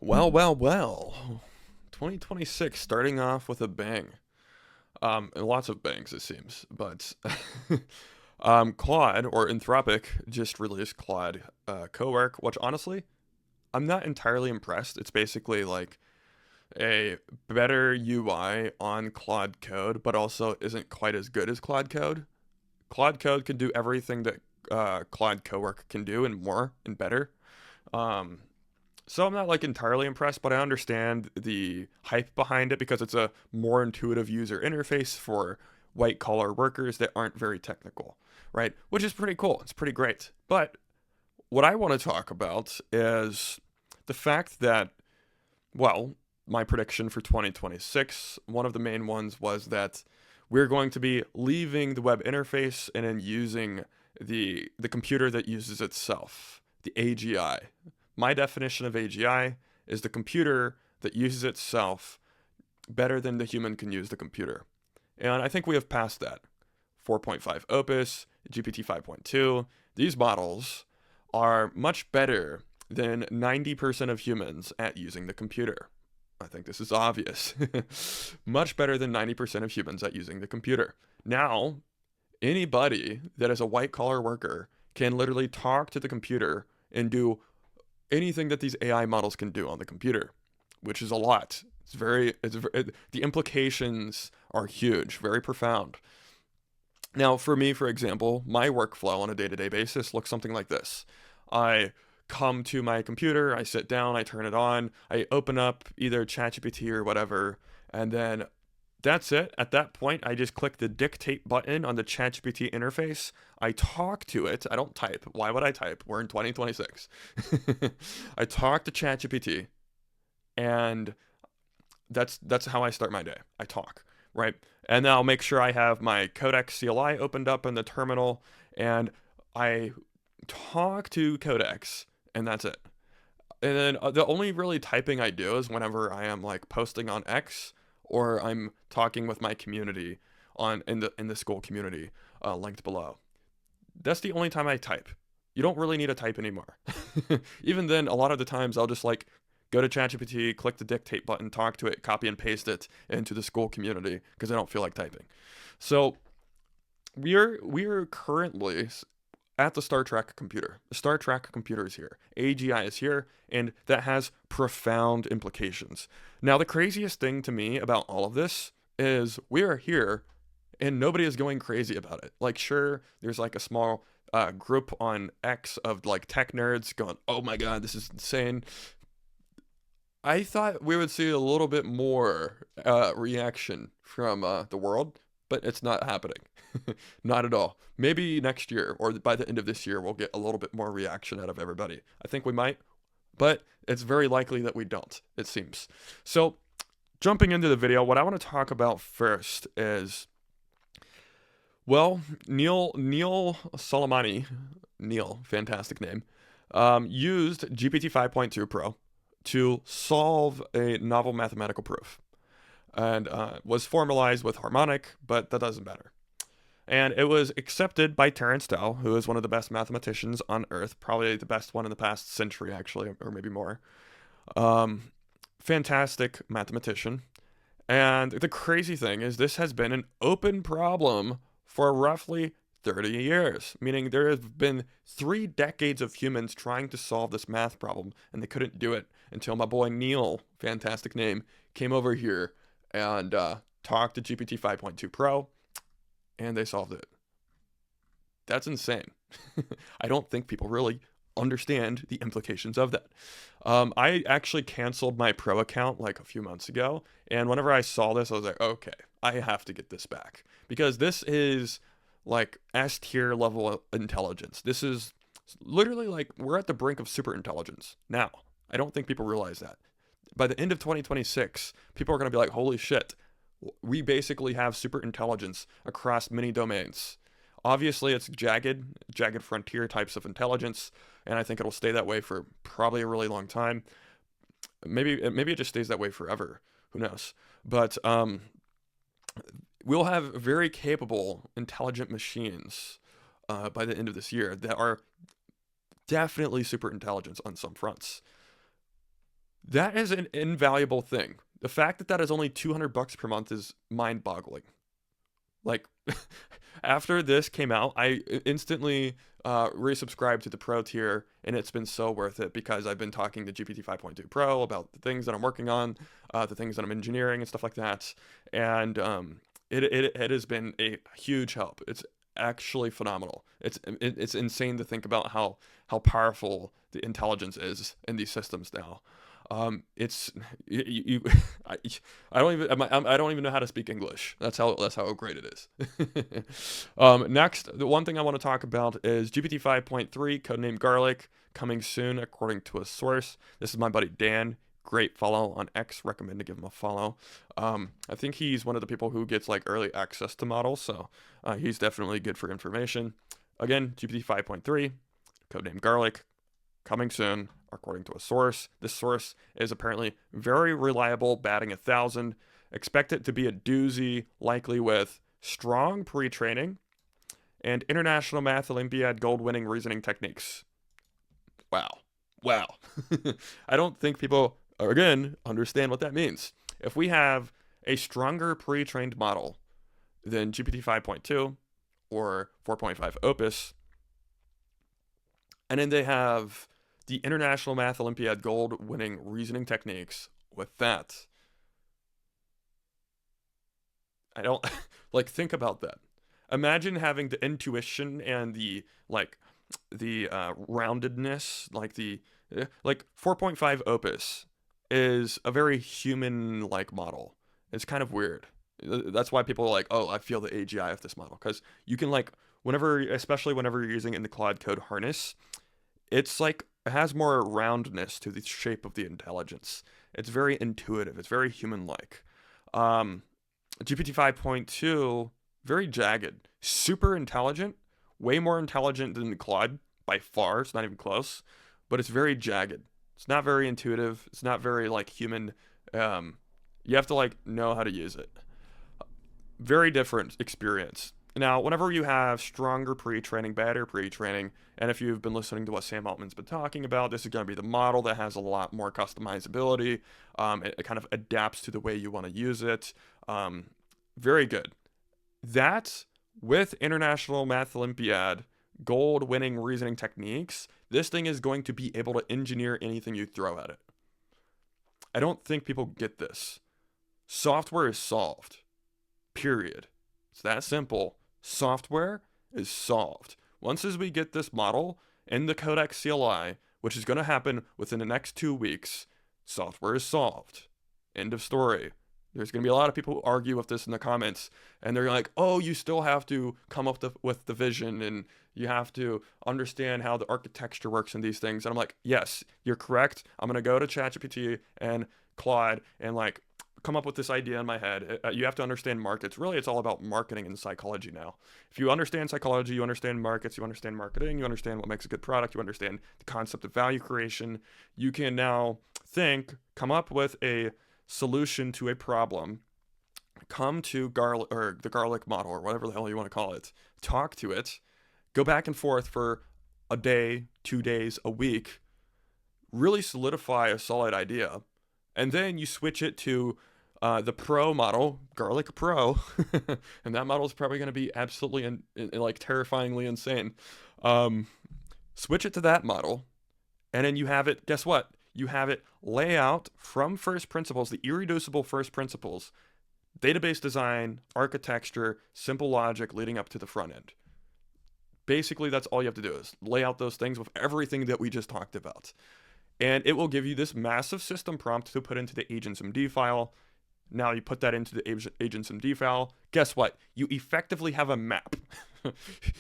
Well. 2026 starting off with a bang. And lots of bangs it seems, but Claude or Anthropic just released Claude Cowork, which honestly I'm not entirely impressed. It's basically like a better UI on Claude Code, but also isn't quite as good as Claude Code. Claude Code can do everything that Claude Cowork can do and more and better. Um, So I'm not like entirely impressed, but I understand the hype behind it because it's a more intuitive user interface for white collar workers that aren't very technical, right? Which is pretty cool. It's pretty great. But what I want to talk about is the fact that, well, my prediction for 2026, one of the main ones was that we're going to be leaving the web interface and then using the computer that uses itself, the AGI. My definition of AGI is the computer that uses itself better than the human can use the computer. And I think we have passed that. 4.5 Opus, GPT 5.2, these models are much better than 90% of humans at using the computer. I think this is obvious. Much better than 90% of humans at using the computer. Now, anybody that is a white collar worker can literally talk to the computer and do anything that these AI models can do on the computer, which is a lot. The implications are huge, very profound. Now, for me, for example, my workflow on a day to day basis looks something like this. I come to my computer, I sit down, I turn it on, I open up either ChatGPT or whatever, and then that's it. At that point, I just click the dictate button on the ChatGPT interface. I talk to it. I don't type. Why would I type? We're in 2026. I talk to ChatGPT, and that's how I start my day. I talk, right? And then I'll make sure I have my Codex CLI opened up in the terminal, and I talk to Codex, and that's it. And then the only really typing I do is whenever I am like posting on X or I'm talking with my community on in the school community linked below. That's the only time I type. You don't really need to type anymore. Even then, a lot of the times I'll just like go to ChatGPT, click the dictate button, talk to it, copy and paste it into the school community because I don't feel like typing. So we're currently at the Star Trek computer. The Star Trek computer is here. AGI is here, and that has profound implications. Now, the craziest thing to me about all of this is we are here and nobody is going crazy about it. Like, sure, there's like a small group on X of like tech nerds going, oh my God, this is insane. I thought we would see a little bit more reaction from the world, but it's not happening. Not at all. Maybe next year or by the end of this year, we'll get a little bit more reaction out of everybody. I think we might, but it's very likely that we don't, it seems. So, jumping into the video, what I want to talk about first is, well, Neil Soleimani, Neil, fantastic name, used GPT 5.2 Pro to solve a novel mathematical proof and was formalized with harmonic, but that doesn't matter. And it was accepted by Terence Tao, who is one of the best mathematicians on Earth, probably the best one in the past century, actually, or maybe more. Um, Fantastic mathematician. And the crazy thing is, this has been an open problem for roughly 30 years, meaning there have been 3 decades of humans trying to solve this math problem, and they couldn't do it until my boy Neil, fantastic name, came over here and talked to GPT 5.2 Pro, and they solved it. That's insane. I don't think people really understand the implications of that. I actually canceled my pro account like a few months ago, and whenever I saw this, I was like, okay, I have to get this back because this is like S tier level intelligence. This is literally like we're at the brink of super intelligence now. I don't think people realize that. By the end of 2026, people are going to be like, holy shit, we basically have super intelligence across many domains. Obviously, it's jagged frontier types of intelligence, and I think it'll stay that way for probably a really long time. Maybe it just stays that way forever. Who knows? But we'll have very capable, intelligent machines by the end of this year that are definitely super intelligence on some fronts. That is an invaluable thing. The fact that that is only $200 per month is mind-boggling. Like, after this came out, I instantly resubscribed to the Pro tier, and it's been so worth it because I've been talking to GPT 5.2 Pro about the things that I'm working on, the things that I'm engineering, and stuff like that. And it has been a huge help. It's actually phenomenal. It's insane to think about how powerful the intelligence is in these systems now. It's you, I, I don't even I don't even know how to speak English. That's how great it is. Next, the one thing I want to talk about is GPT 5.3, codename Garlic, coming soon according to a source. This is my buddy Dan. Great follow on X. Recommend to give him a follow. I think he's one of the people who gets like early access to models, so he's definitely good for information. Again, GPT 5.3, codename Garlic, coming soon, according to a source. This source is apparently very reliable, batting 1,000. Expect it to be a doozy, likely with strong pre-training and International Math Olympiad gold-winning reasoning techniques. Wow. Wow. I don't think people, again, understand what that means. If we have a stronger pre-trained model than GPT 5.2 or 4.5 Opus, and then they have the International Math Olympiad gold winning reasoning techniques with that. I don't like think about that. Imagine having the intuition and the roundedness, like 4.5 Opus is a very human like model. It's kind of weird. That's why people are like, oh, I feel the AGI of this model because you can like whenever, especially whenever you're using it in the Claude Code harness, it's like it has more roundness to the shape of the intelligence. It's very intuitive. It's very human-like. Um, GPT 5.2, very jagged, super intelligent, way more intelligent than Claude by far. It's not even close, but it's very jagged. It's not very intuitive. It's not very like human. Um, you have to like know how to use it. Very different experience. Now, whenever you have stronger pre-training, better pre-training, and if you've been listening to what Sam Altman's been talking about, this is going to be the model that has a lot more customizability. It kind of adapts to the way you want to use it. Very good. That, with International Math Olympiad, gold-winning reasoning techniques, this thing is going to be able to engineer anything you throw at it. I don't think people get this. Software is solved. Period. It's that simple. Software is solved. Once as we get this model in the Codex CLI, which is going to happen within the next 2 weeks, software is solved. End of story. There's going to be a lot of people who argue with this in the comments, and they're like, oh, you still have to come up with the vision, and you have to understand how the architecture works in these things. And I'm like, yes, you're correct. I'm going to go to ChatGPT and Claude and like come up with this idea in my head. You have to understand markets. Really, it's all about marketing and psychology now. If you understand psychology, you understand markets, you understand marketing, you understand what makes a good product, you understand the concept of value creation, you can now come up with a solution to a problem, come to Garlic or the Garlic model or whatever the hell you want to call it, talk to it, go back and forth for a day, 2 days, a week, really solidify a solid idea, and then you switch it to the Pro model, Garlic Pro, and that model is probably going to be absolutely like terrifyingly insane. Switch it to that model, and then you have it. Guess what? You have it lay out from first principles, the irreducible first principles, database design, architecture, simple logic leading up to the front end. Basically, that's all you have to do is lay out those things with everything that we just talked about. And it will give you this massive system prompt to put into the agentSMD file. Now you put that into the agentSMD file. Guess what? You effectively have a map.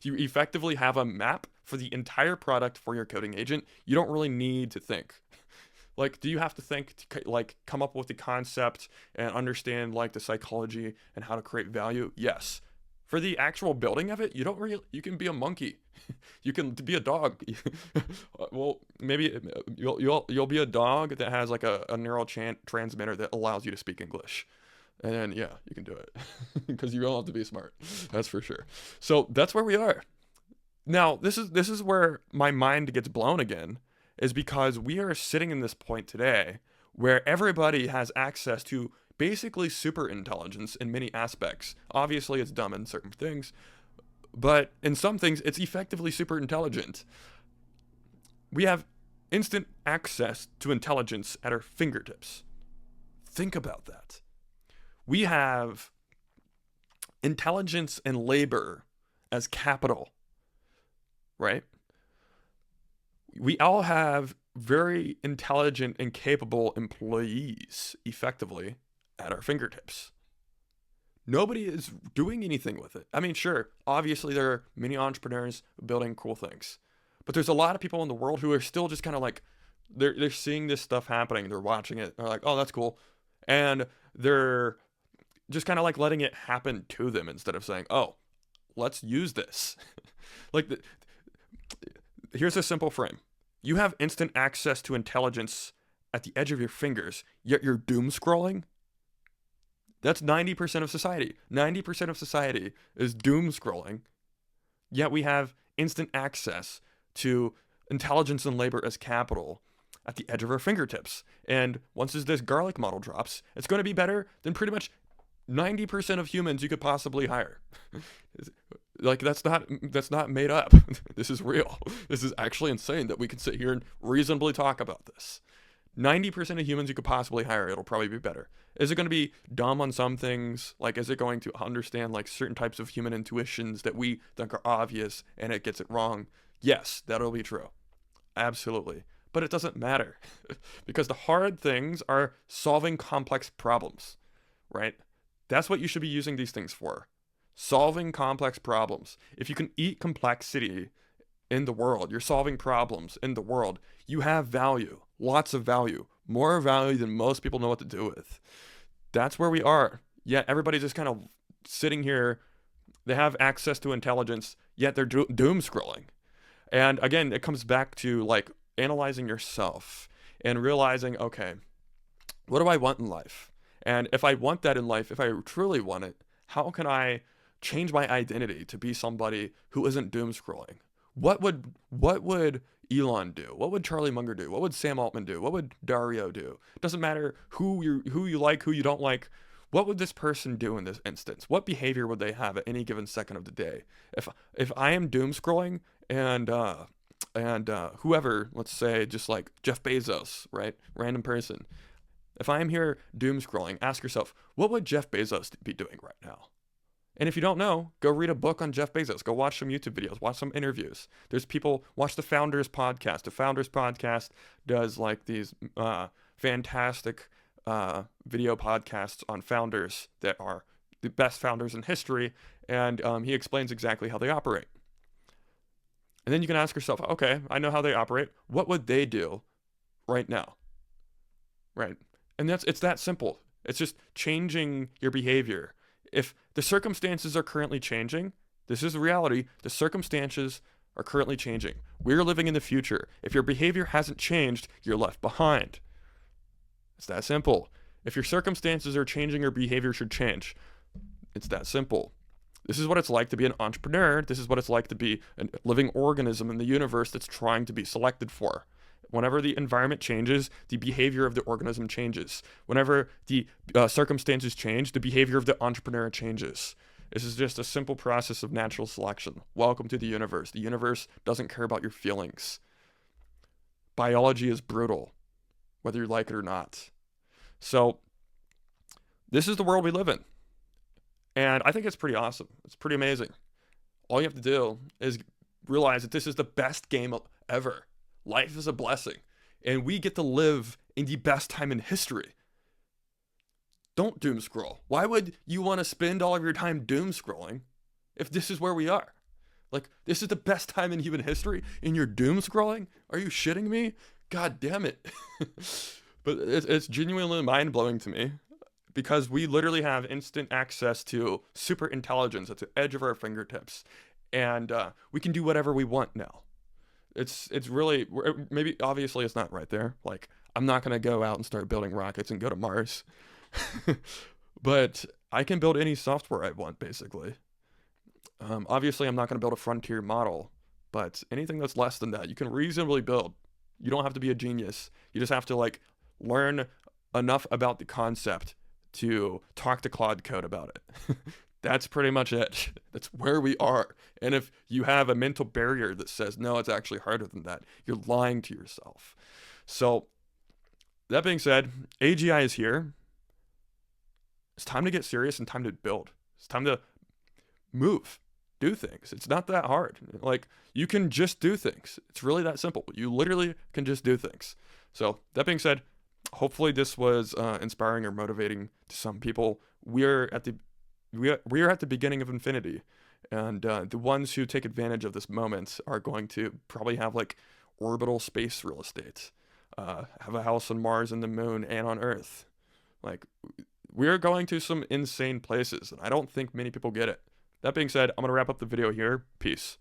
You effectively have a map for the entire product for your coding agent. You don't really need to think. Like, do you have to think to like come up with the concept and understand like the psychology and how to create value? Yes. For the actual building of it, you can be a monkey. You can be a dog. Well, maybe you'll be a dog that has like a neural transmitter that allows you to speak English. And then, yeah, you can do it because you don't have to be smart. That's for sure. So that's where we are. Now, this is where my mind gets blown again, is because we are sitting in this point today where everybody has access to basically super intelligence in many aspects. Obviously, it's dumb in certain things, but in some things, it's effectively super intelligent. We have instant access to intelligence at our fingertips. Think about that. We have intelligence and labor as capital, right? We all have very intelligent and capable employees effectively at our fingertips. Nobody is doing anything with it. I mean, sure, obviously there are many entrepreneurs building cool things, but there's a lot of people in the world who are still just kind of like, they're seeing this stuff happening, they're watching it, they're like, oh, that's cool, and they're just kind of like letting it happen to them instead of saying, oh, let's use this. like, here's a simple frame. You have instant access to intelligence at the edge of your fingers, yet you're doom scrolling. That's 90% of society. 90% of society is doom scrolling, yet we have instant access to intelligence and labor as capital at the edge of our fingertips. And once this garlic model drops, it's going to be better than pretty much 90% of humans you could possibly hire. Like, that's not made up. This is real. This is actually insane that we can sit here and reasonably talk about this. 90% of humans you could possibly hire, it'll probably be better. Is it going to be dumb on some things? Like, is it going to understand like certain types of human intuitions that we think are obvious and it gets it wrong? Yes, that'll be true. Absolutely. But it doesn't matter because the hard things are solving complex problems, right? That's what you should be using these things for. Solving complex problems. If you can eat complexity in the world, you're solving problems in the world, you have value, lots of value, more value than most people know what to do with. That's where we are. Yet everybody's just kind of sitting here. They have access to intelligence, yet they're doom scrolling. And again, it comes back to like analyzing yourself and realizing, okay, what do I want in life? And if I want that in life, if I truly want it, how can I change my identity to be somebody who isn't doom scrolling? What would Elon do? What would Charlie Munger do? What would Sam Altman do? What would Dario do? It doesn't matter who you like, who you don't like. What would this person do in this instance? What behavior would they have at any given second of the day? If I am doom scrolling and whoever, let's say just like Jeff Bezos, right? Random person. If I am here doom scrolling, ask yourself, what would Jeff Bezos be doing right now? And if you don't know, go read a book on Jeff Bezos. Go watch some YouTube videos. Watch some interviews. There's people, watch the Founders Podcast. The Founders Podcast does like these fantastic video podcasts on founders that are the best founders in history. And he explains exactly how they operate. And then you can ask yourself, okay, I know how they operate. What would they do right now? Right? And it's that simple. It's just changing your behavior. If the circumstances are currently changing, this is the reality. The circumstances are currently changing. We're living in the future. If your behavior hasn't changed, you're left behind. It's that simple. If your circumstances are changing, your behavior should change. It's that simple. This is what it's like to be an entrepreneur. This is what it's like to be a living organism in the universe that's trying to be selected for. Whenever the environment changes, the behavior of the organism changes. Whenever the circumstances change, the behavior of the entrepreneur changes. This is just a simple process of natural selection. Welcome to the universe. The universe doesn't care about your feelings. Biology is brutal, whether you like it or not. So, this is the world we live in. And I think it's pretty awesome. It's pretty amazing. All you have to do is realize that this is the best game ever. Life is a blessing, and we get to live in the best time in history. Don't doom scroll. Why would you want to spend all of your time doom scrolling if this is where we are? Like, this is the best time in human history, and you're doom scrolling? Are you shitting me? God damn it. But it's genuinely mind-blowing to me, because we literally have instant access to super intelligence at the edge of our fingertips, and we can do whatever we want now. It's really, maybe obviously it's not right there. Like, I'm not going to go out and start building rockets and go to Mars. But I can build any software I want, basically. Obviously, I'm not going to build a frontier model, but anything that's less than that, you can reasonably build. You don't have to be a genius. You just have to, like, learn enough about the concept to talk to Claude Code about it. That's pretty much it. That's where we are. And if you have a mental barrier that says, no, it's actually harder than that, you're lying to yourself. So, that being said, AGI is here. It's time to get serious and time to build. It's time to move, do things. It's not that hard. Like, you can just do things. It's really that simple. You literally can just do things. So, that being said, hopefully this was inspiring or motivating to some people. We're at the beginning of infinity, and the ones who take advantage of this moment are going to probably have like orbital space real estate, have a house on Mars and the moon and on Earth. Like, we're going to some insane places, and I don't think many people get it. That being said, I'm gonna wrap up the video here. Peace.